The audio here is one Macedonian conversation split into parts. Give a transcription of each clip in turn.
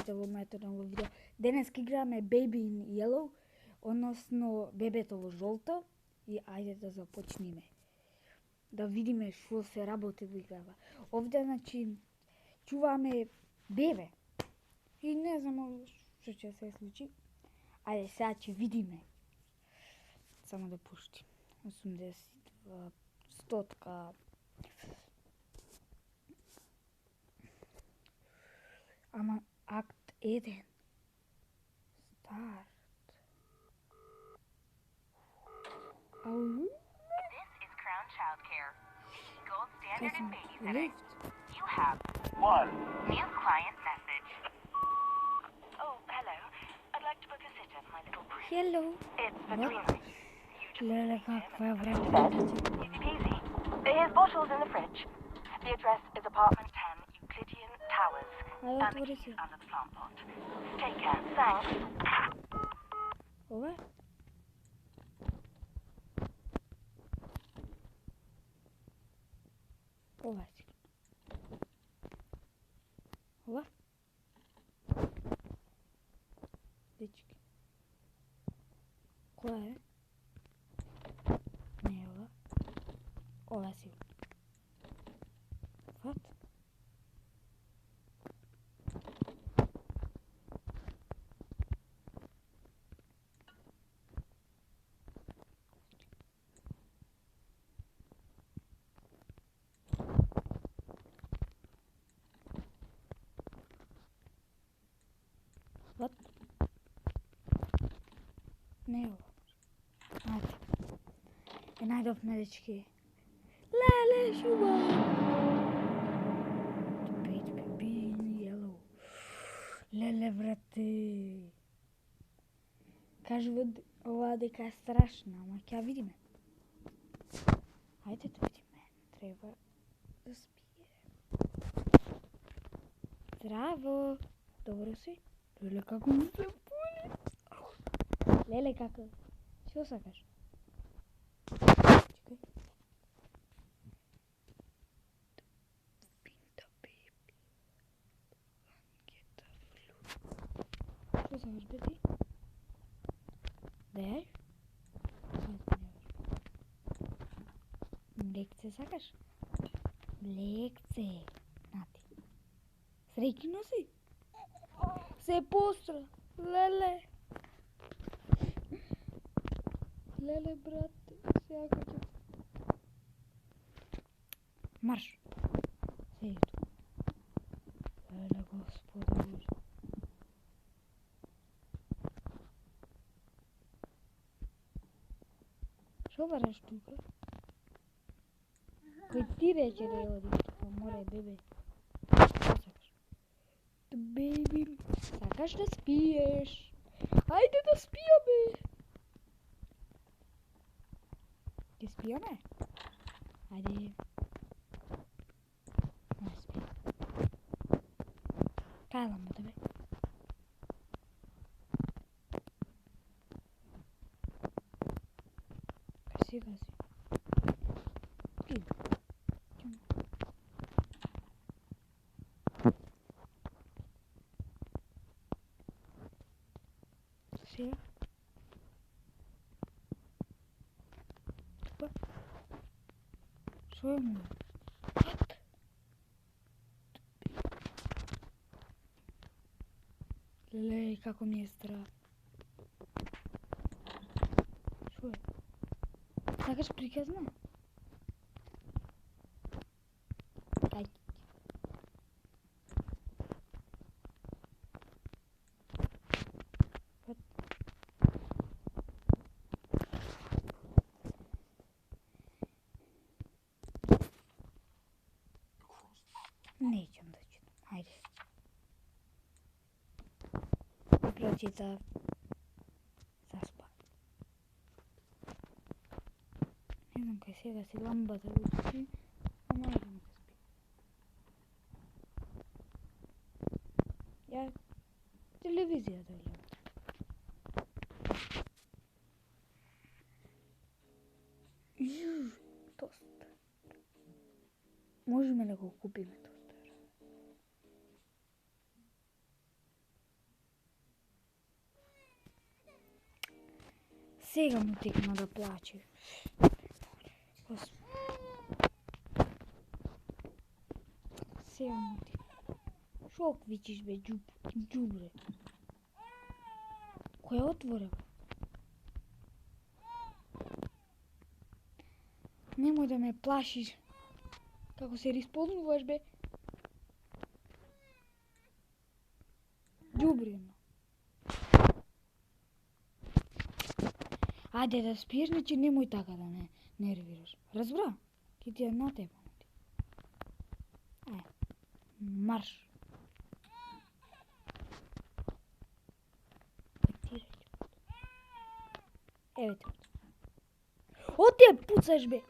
гледате во моето ново видео. Денес играме Baby in Yellow, односно бебето во жолто. И ајде да започнеме. Да видиме што се работи во играва. Овде, значи, чуваме бебе. И не знам што ќе се случи. Ајде, сега ќе видиме. Само да пуштим. 82 стотка. Ама акт 1. Старт. Ау. This is Crown Childcare, the gold standard in babysitting. Lift. You have One. new client message. Oh, hello. I'd like to book a sitter for my little prince. Hello. It's for What? 3 nights. You just Леле, leave him каква and врата. bed. Easy peasy. His bottle's in the fridge. The address is apartment 10, Euclidean Towers. Ајде, And the отвори key's се. under the plant pot. Take care. Thanks. Ова? Ова си. Ова? Дечки. Која е? Не е ова. Ова си. What? What? Не е ова. Ајде. Е најдовме дечки. Леле, шуба! Baby in Yellow. Леле, брате. Кажуват оваа дека е страшна, ама ќе ја видиме. Ајде да видиме. Треба да спие. Здраво. Добро си? Леле, како ми се боли. Леле, како? Што сакаш? Чекај. Пинта беби. Лангета флу. Што сакаш, беби? Да јаеш? Млекце сакаш? Млекце. Нати. Среќно си? Се постра. Леле. Леле, брате. Сега ќе... Марш. Седи ту. Леле, Господи Боже. Шо бараш тука? Кој ти рече да ја одиш тука? Море, бебе. Шо сакаш? Беби, сакаш да спиеш? Ајде да спиеме! Ќе спиеме? Ајде. Не спи. Кај ламбата, бе? Гаси, гаси. Иди. Сега. Тука. Шо е му? What? Леле, како ми е страх. Шо е? Сакаш приказна? Ајде. What? Неќам да читам. Ајде. Прочитав. Заспа. Не знам кај сега си ламбата учи, ама не знам да спи. Ја телевизија да гледам. Тост. Можеме да го купиме тостер. Сега му текна да плаче. Сега му текна. Шо квичиш бе, джубре? Кој отвора? Немој да ме плашиш. Како се rispoznуваш бе? Джубрено. Ајде да спиеш, значи немој така да ме нервираш. Разбра? Ке ти ја натепам. Марш. Еве те. Оти ја пуцаш бе.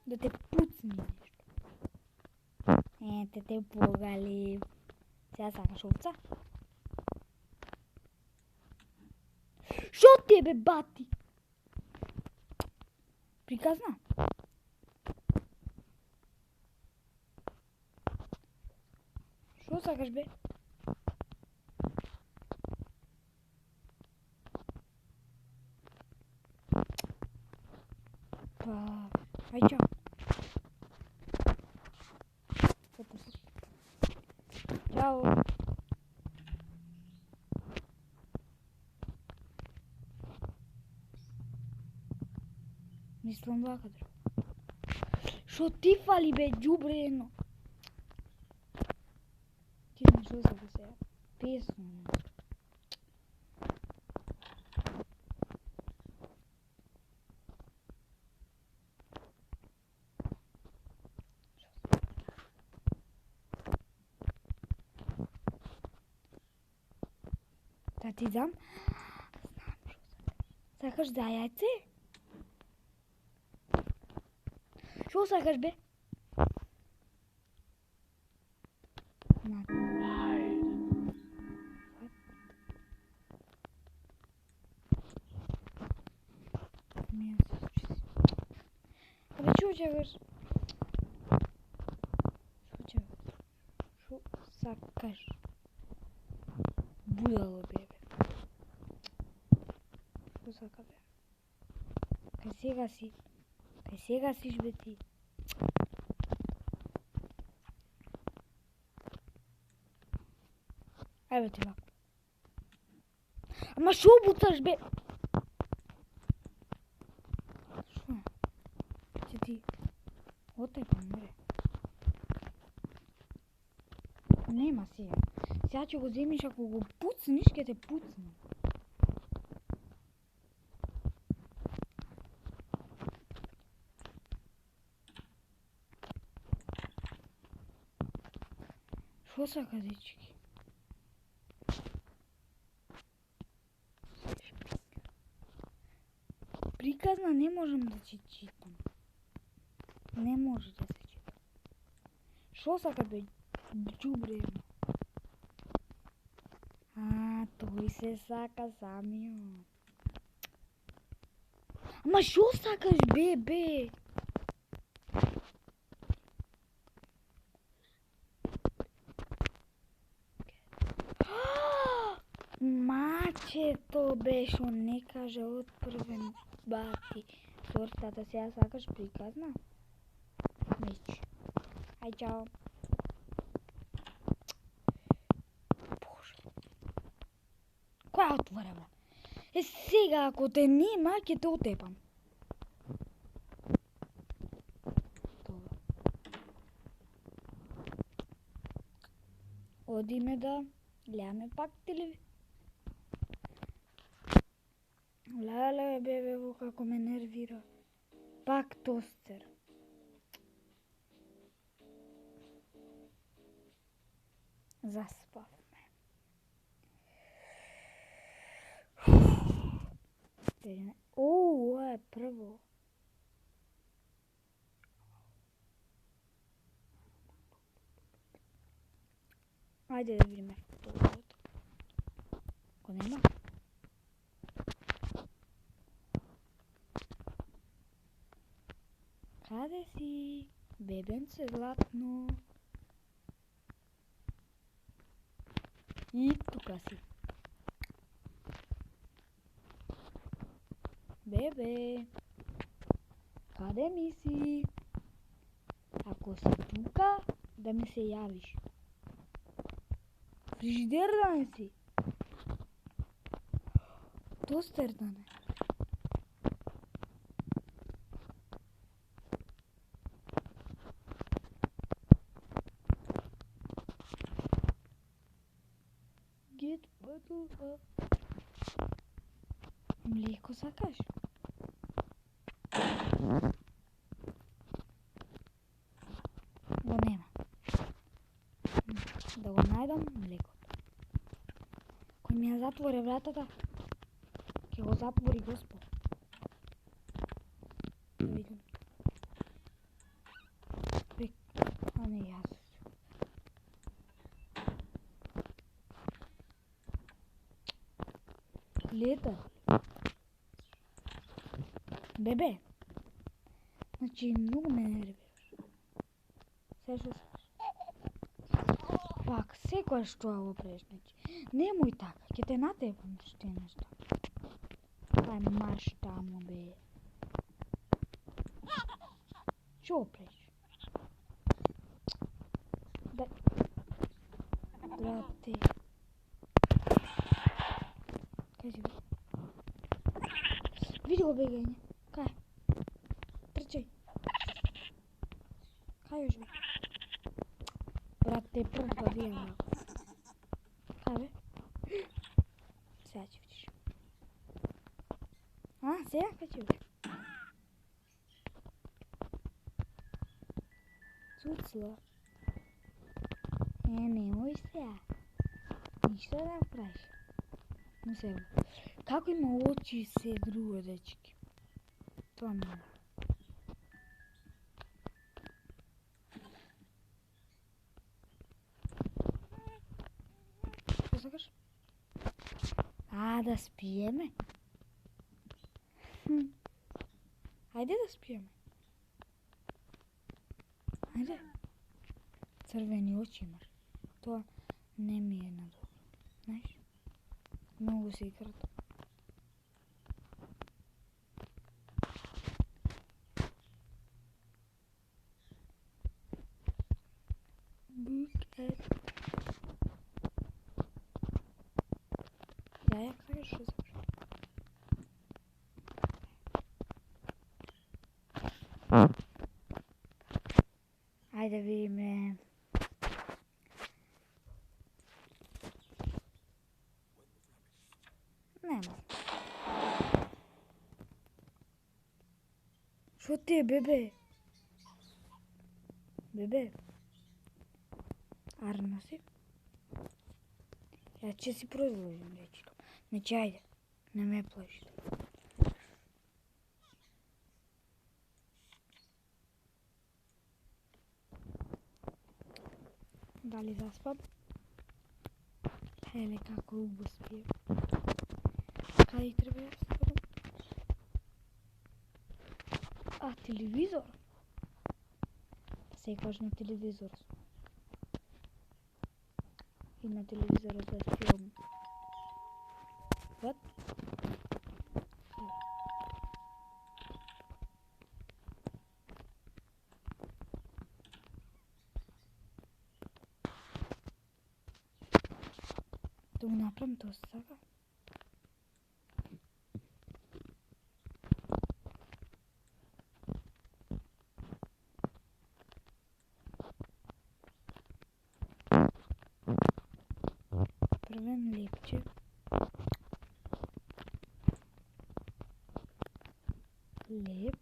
Да те пуцни нешто. Ете те погали. Сега сакаш овца? Шо ти е бе бати? Приказна? Шо сакаш бе? Па, ај чао. Чао. Мислам вака друг. Шо ти фали бе, џубре едно? Ти знаеш шо сака сега? Песно. Да ти дам? Знам шо сакаш. Сакаш зајајце? Шо сакаш бе? Абе, шо чакаш? Шо сакаш? Будало бебе. Шо сака бе? Кај сега сиш бе ти? Еве ти вако. Ама шо буцаш бе? Шо? Че ти отепам бе. Нема сега. Сега ќе го земиш, ако го пуцниш, ќе те пуцни. Шо сака, дечки? Приказна не можам да ќе читам. Не може да се чита. Шо сака бе, џубре? Тој се сака самиот. Ама шо сакаш бе? Мачето бе, шо не каже од првен бати. Сортата сега сакаш приказна? Меч. Ај чао. Боже. Која отвора бе? Сега ако те нема, ќе те отепам. Добро. Одиме да гледаме пак телевизија. Леле, бебе, во како ме нервира. Пак тостер. Заспавме. Ова е прво. Ајде да видиме второто. Ако нема? Каде си, бебенце златно? И тука си. Бебе, каде ми си? Ако се пука, да ми се јавиш. Фрижидер да не си? Тостер да не? Get bottle. Млеко сакаш? Го нема. Да го најдам млекото. Кој ми ја затвори вратата, ќе го затвори Господ. Да видим. А не јас. Лета. Бебе. Значи, многу ме нервираш. Се што сакаш? Пак, секојаш тоа го правиш, значи. Немој така, ќе те натепам што е нешто. Ај марш таму, бе. Што правиш? Дај. Брате. Кај си, бе? Види го бегање. Кај? Трчај. Кај још, бе? Брате, прв да видам. Кај, бе? Сега ќе видиш. А, сега кај ќе видиш? Цуцло. Немој сега. Ништо да правиш. Но сега. Како има очи и се друго, дечки? Тоа ми е. Што сакаш? А, да спиеме? Ајде да спиеме. Ајде. Црвени очи имаш. Тоа не ми е на добро. Знаеш? Многу се играт. Ја кажеш што сакаш? Ајде видиме. Нема. Шо ти е, бебе? Бебе? Арно си? Ја ќе си продолжим, дечко. Значи, ајде, не ме плаши. Дали заспам? Еле како убо спием. Кај треба да спорам? А, телевизор? Секогаш на телевизор. И на телевизорот да спием. What? Да го направим тоа сега. Првен лепче. Леп.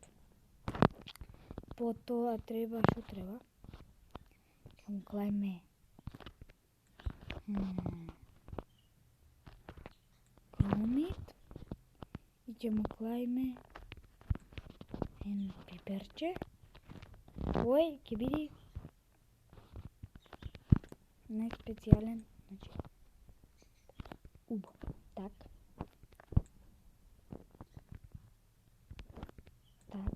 Потоа треба, што треба? Ќе му клајме кромит и ќе му клајме едно пиперче. Ој, ќе биде не специјален, значи убо. Так. Так.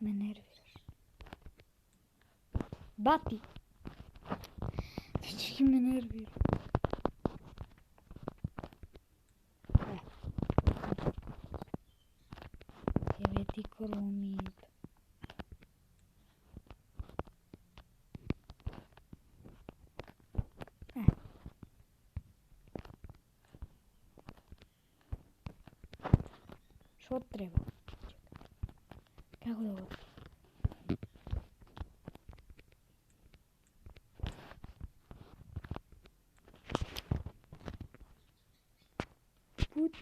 Ме нервираш. Бати! Дечки ме нервира. Еве ти Кромит. Што треба? Како да го... Пут.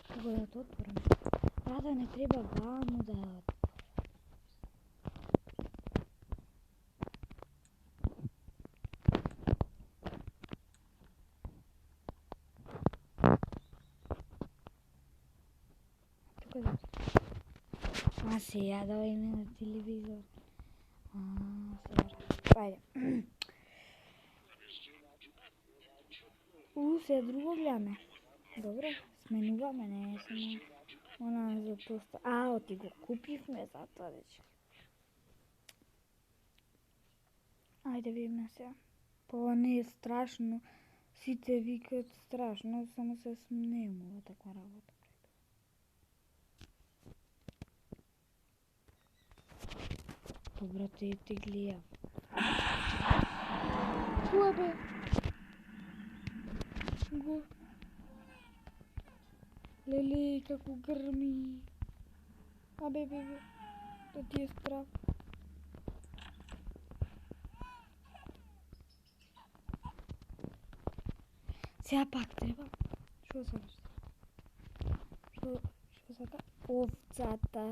Како да то отворам? Рада не треба ваму да... Сега да име на телевизор. Сега. Ајде. Се друго гледаме. Добре, сменуваме, не само она за тоста. Оти го купивме затоа дече. Ајде видиме сега. Ова не е страшно. Сите викаат страшно, само се смејуваме таква работа. Добро, те гледам. Која бе? Го... Леле, како грми. Бе, да ти е страх. Сега пак треба. Што сакаш? Што сака? Овцата.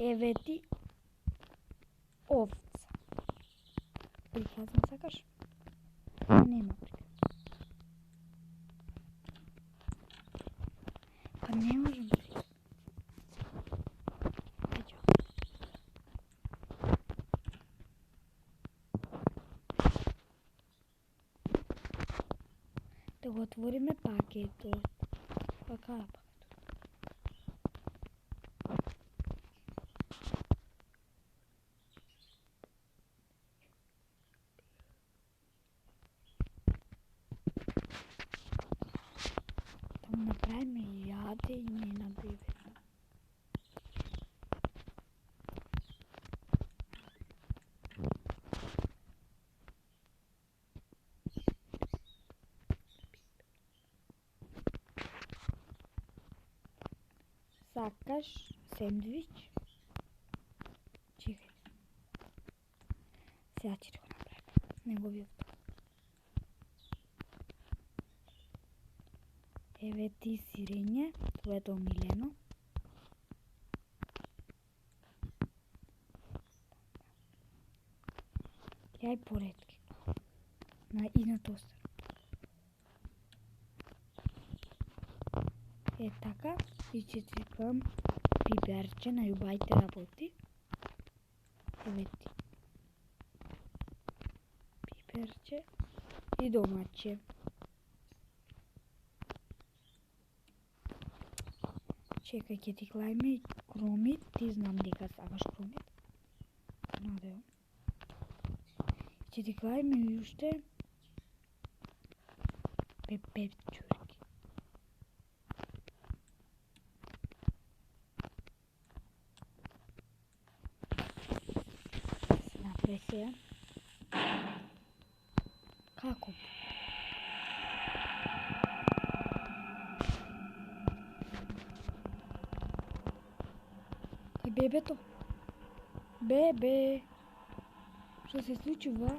Еве ти овца. Приказна сакаш? Нема приказна. Па не можем приказна. Еđo. Да го отвориме пакетот. Па кај пакетот? Направиме јаде и не на бебето. Сакаш сендвич? Чекај. Сега ќе го направиме. Неговиот. Еве ти сирење, твоето омилено. Јај поредки. И на тостер. Е така, и ќе ти кам пиперче на љубајте работи. Еве ти. Пиперче и домаче. Чекај, ќе ти клајме Кромит, ти знам дека сакаш Кромит. Надео. Ќе ти клајме и уште пепчурки. Се направи сега. Како? Бебето. Бебе. Што се случува?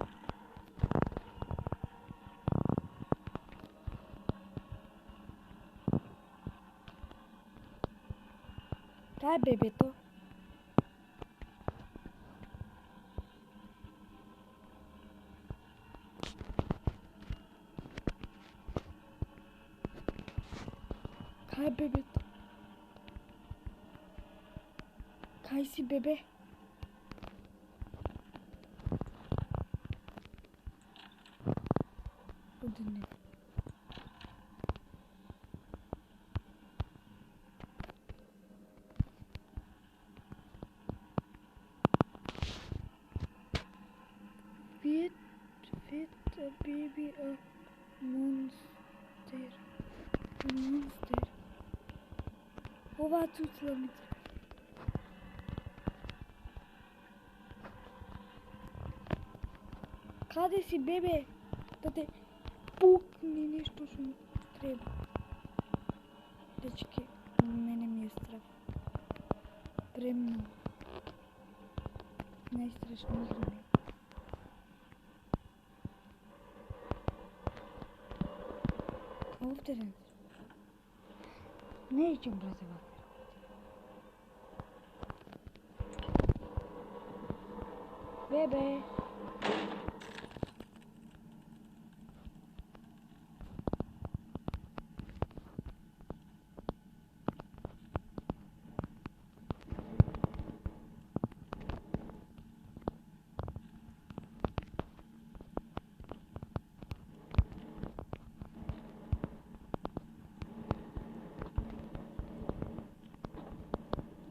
Кај бебето? Кај бебето? Кај си, бебе? Одне. baby a monster. A monster. Ова цуцла ми треба. Каде си, бебе? Да те пукни нешто што ми треба. Дечки, мене ми е страх. Премногу. Најстрашни игри ми. Овде не. Не ичем брате вакви работи. Бебе.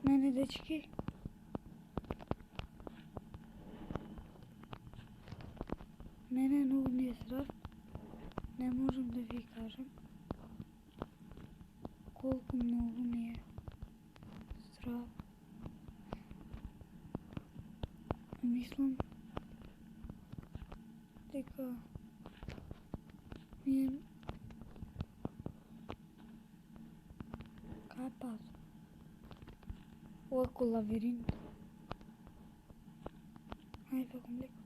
Мене, дечки. Мене многу ми е страх. Не можам да ви кажам колку многу ми е страх. Мислам дека ми е кај пат. Ова ко лавиринт. Ајде бегам леко.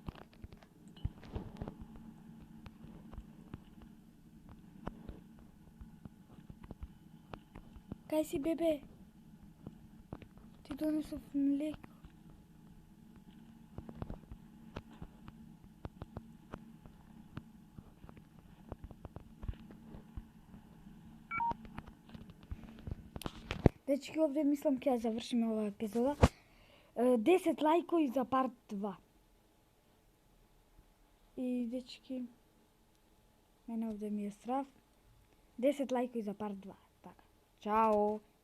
Кај си, бебе? Ти донесов млеко. Дечки, овде мислам ќе ја завршиме оваа епизода. 10 лајкови за парт 2. И дечки, мене овде ми е страв. 10 лајкови за парт 2. Така. Чао!